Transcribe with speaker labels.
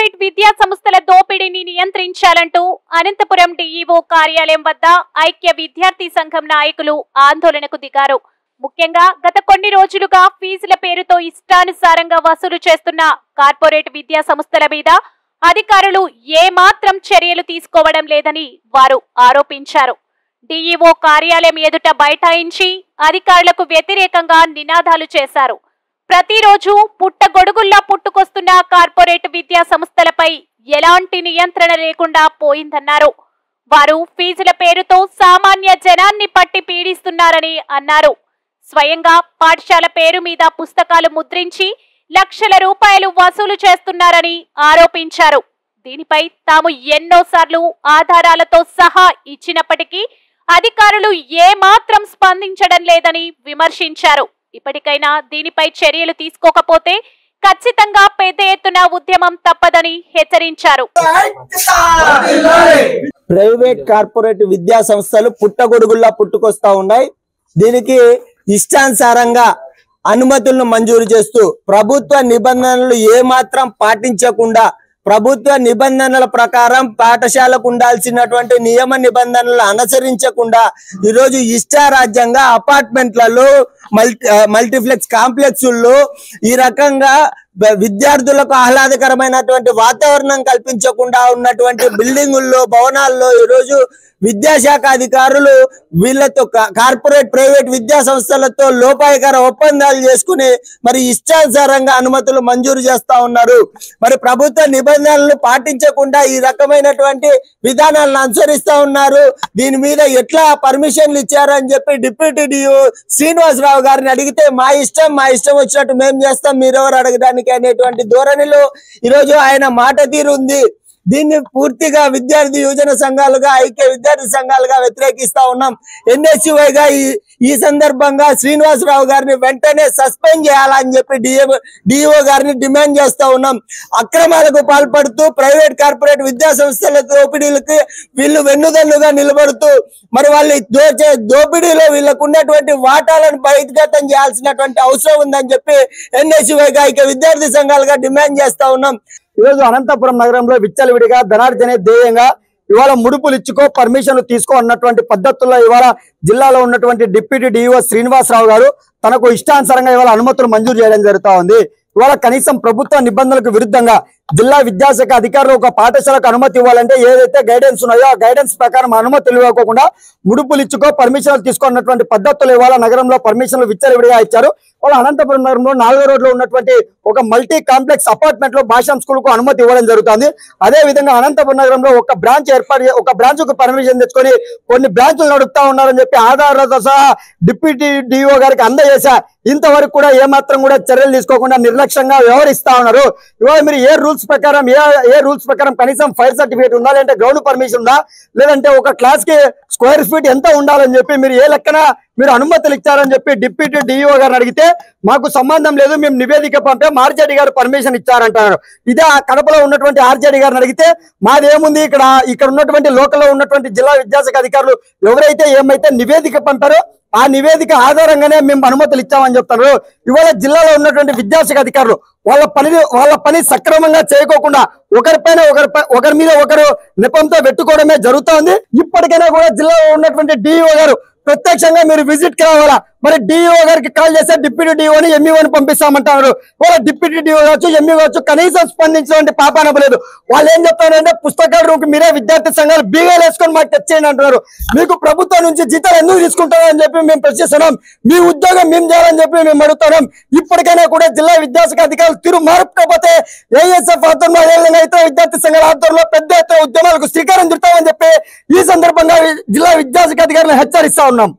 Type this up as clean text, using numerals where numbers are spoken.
Speaker 1: Corporate విద్యా సంస్థల దోపిడీని నియంత్రించాలంటూ అనంతపురం డీఈఓ కార్యాలయం వద్ద ఐక్య విద్యార్థి సంఘం నాయకులు ఆందోళనకు దిగారు. ముఖ్యంగా గత కొన్ని రోజులుగా ఫీజుల పేరుతో ఇష్టానుసారంగా వసూలు చేస్తున్న కార్పొరేట్ విద్యా సంస్థల మీద అధికారులు ఏమాత్రం చర్యలు తీసుకోవడం లేదని వారు ఆరోపించారు. డీఈఓ కార్యాలయం ఎదుట బైఠాయించి అధికారులకు వ్యతిరేకంగా నినాదాలు చేశారు. ప్రతిరోజు పుట్టగొడుగుల్లా పుట్టుకొస్తున్న కార్పొరేట్ విద్యా సంస్థలపై ఎలాంటి నియంత్రణ లేకుండా పోయిందన్నారు. వారు ఫీజుల పేరుతో సామాన్య జనాన్ని పట్టి పీడిస్తున్నారని అన్నారు. స్వయంగా పాఠశాల పేరు మీద పుస్తకాలు ముద్రించి లక్షల రూపాయలు వసూలు చేస్తున్నారని ఆరోపించారు. దీనిపై తాము ఎన్నోసార్లు ఆధారాలతో సహా ఇచ్చినప్పటికీ అధికారులు ఏమాత్రం స్పందించడం లేదని విమర్శించారు. ఇప్పటికైనా దీనిపై చర్యలు తీసుకోకపోతే ఖచ్చితంగా పెద్ద ఎత్తున ఉద్యమం తప్పదని హెచ్చరించారు.
Speaker 2: ప్రైవేట్ కార్పొరేట్ విద్యా సంస్థలు పుట్టగొడుగుల్లా పుట్టుకొస్తా ఉన్నాయి. దీనికి ఇష్టానుసారంగా అనుమతులను మంజూరు చేస్తూ ప్రభుత్వ నిబంధనలు ఏమాత్రం పాటించకుండా ప్రభుత్వ నిబంధనల ప్రకారం పాఠశాలకు ఉండాల్సినటువంటి నియమ నిబంధనలు అనుసరించకుండా ఈరోజు ఇష్టారాజ్యంగా అపార్ట్మెంట్లలో మల్టీప్లెక్స్ కాంప్లెక్స్ల్లో ఈ రకంగా విద్యార్థులకు ఆహ్లాదకరమైనటువంటి వాతావరణం కల్పించకుండా ఉన్నటువంటి బిల్డింగుల్లో భవనాల్లో ఈరోజు విద్యాశాఖ అధికారులు వీళ్ళతో కార్పొరేట్ ప్రైవేట్ విద్యా సంస్థలతో లోపాయకర ఒప్పందాలు చేసుకుని మరి ఇష్టానుసారంగా అనుమతులు మంజూరు చేస్తా ఉన్నారు. మరి ప్రభుత్వ నిబంధనలను పాటించకుండా ఈ రకమైనటువంటి విధానాలను అనుసరిస్తా ఉన్నారు. దీని మీద ఎట్లా పర్మిషన్లు ఇచ్చారు అని చెప్పి డిప్యూటీ డిఓ శ్రీనివాసరావు గారిని అడిగితే మా ఇష్టం వచ్చినట్టు మేము చేస్తాం, మీరెవరు అడగడానికి అనేటువంటి ధోరణిలో ఈరోజు ఆయన మాట తీరు ఉంది. దీన్ని పూర్తిగా విద్యార్థి యువజన సంఘాలుగా ఐక్య విద్యార్థి సంఘాలుగా వ్యతిరేకిస్తా ఉన్నాం. ఎన్ఎస్యుఐగా ఈ సందర్భంగా శ్రీనివాసరావు గారిని వెంటనే సస్పెండ్ చేయాలని చెప్పి డిఓ గారిని డిమాండ్ చేస్తా ఉన్నాం. అక్రమాలకు పాల్పడుతూ ప్రైవేట్ కార్పొరేట్ విద్యా సంస్థల దోపిడీలకి వీళ్ళు వెన్నుదన్నుగా నిలబడుతూ మరి వాళ్ళు దోపిడీలో వీళ్ళకు ఉన్నటువంటి వాటాలను బహిర్గతం చేయాల్సినటువంటి అవసరం ఉందని చెప్పి ఎన్ఎస్యుఐగా ఐక్య విద్యార్థి సంఘాలుగా డిమాండ్ చేస్తా ఉన్నాం. ఈరోజు అనంతపురం నగరంలో విచ్చలవిడిగా ధనార్జనే ధ్యేయంగా ఇవాళ ముడుపులు ఇచ్చుకో పర్మిషన్లు తీసుకో అన్నటువంటి పద్ధతుల్లో ఇవాళ జిల్లాలో ఉన్నటువంటి డిప్యూటీ డిఓ శ్రీనివాసరావు గారు తనకు ఇష్టానుసారంగా ఇవాళ అనుమతులు మంజూరు చేయడం జరుగుతా ఉంది. ఇవాళ కనీసం ప్రభుత్వ నిబంధనలకు విరుద్ధంగా జిల్లా విద్యాశాఖ అధికారులు ఒక పాఠశాలకు అనుమతి ఇవ్వాలంటే ఏదైతే గైడెన్స్ ఉన్నాయో ఆ గైడెన్స్ ప్రకారం అనుమతులు ఇవ్వకుండా ముడుపులు ఇచ్చుకో పర్మిషన్లు తీసుకున్నటువంటి పద్ధతులు ఇవాళ నగరంలో పర్మిషన్లు విచ్చలవిడిగా ఇచ్చారు. వాళ్ళ అనంతపురం నగరంలో 4వ రోడ్లో ఉన్నటువంటి ఒక మల్టీ కాంప్లెక్స్ అపార్ట్మెంట్ లో భాషం స్కూల్ కు అనుమతి ఇవ్వడం జరుగుతుంది. అదే విధంగా అనంతపురం నగరంలో ఒక బ్రాంచ్ ఏర్పాటు ఒక బ్రాంచ్ కు పర్మిషన్ తెచ్చుకొని కొన్ని బ్రాంచ్లు నడుపుతా ఉన్నారని చెప్పి ఆధారాలతో సహా డిప్యూటీ డిఓ గారికి అందజేశా. ఇంతవరకు కూడా ఏమాత్రం కూడా చర్యలు తీసుకోకుండా నిర్లక్ష్యంగా వ్యవహరిస్తా ఉన్నారు. ఇవాళ మీరు ఏ రూల్స్ ప్రకారం కనీసం ఫైర్ సర్టిఫికేట్ ఉందా, లేదంటే గ్రౌండ్ పర్మిషన్ ఉందా, లేదంటే ఒక క్లాస్ కి స్క్వేర్ ఫీట్ ఎంత ఉండాలని చెప్పి మీరు ఏ లెక్కన మీరు అనుమతులు ఇచ్చారని చెప్పి డిప్యూటీ డిఓ గారిని అడిగితే మాకు సంబంధం లేదు, మేము నివేదిక పంపాం, ఆర్జేడీ గారు పర్మిషన్ ఇచ్చారంటారు. ఇదే కడపలో ఉన్నటువంటి ఆర్జేడీ గారిని అడిగితే మాదేముంది, ఇక్కడ ఉన్నటువంటి లోకల్లో ఉన్నటువంటి జిల్లా విద్యాశాఖ అధికారులు ఎవరైతే ఏమైతే నివేదిక పంపారో ఆ నివేదిక ఆధారంగానే మేము అనుమతులు ఇచ్చామని చెప్తారు. ఇవాళ జిల్లాలో ఉన్నటువంటి విద్యాశాఖ అధికారులు వాళ్ళ పని సక్రమంగా చేయకోకుండా ఒకరి మీద ఒకరు నెపంతో పెట్టుకోవడమే జరుగుతోంది. ఇప్పటికైనా కూడా జిల్లాలో ఉన్నటువంటి డిఓ గారు ప్రత్యక్షంగా మీరు విజిట్ కి రావాలా. మరి డిఓ గారికి కాల్ చేస్తే డిప్యూటీ డిఓని ఎంఈఓని పంపిస్తామంటారు. వాళ్ళ డిప్యూటీ డిఓ కావచ్చు ఎంఈ కావచ్చు కనీసం స్పందించినటువంటి పాపానలేదు. వాళ్ళు ఏం చెప్తారంటే పుస్తకాల రూమ్కి మీరే విద్యార్థి సంఘాలు బీగాలు వేసుకొని మాకు తెచ్చేయండి అంటున్నారు. మీకు ప్రభుత్వం నుంచి జీతాలు ఎందుకు తీసుకుంటారని చెప్పి మేము ప్రశ్నిస్తున్నాం. మీ ఉద్యోగం మేము చేయాలని చెప్పి మేము అడుగుతున్నాం. ఇప్పటికైనా కూడా జిల్లా విద్యాశాఖ అధికారులు తీరు మార్పుకపోతే ఏఎస్ఎఫ్ ఆధ్వర్యంలో అదేవిధంగా ఇతర విద్యార్థి సంఘాల ఆధ్వర్యంలో పెద్ద ఎత్తున ఉద్యమాలకు శ్రీకారం చుడతామని చెప్పి ఈ సందర్భంగా జిల్లా విద్యాశాఖ అధికారులను హెచ్చరిస్తా ఉన్నాం.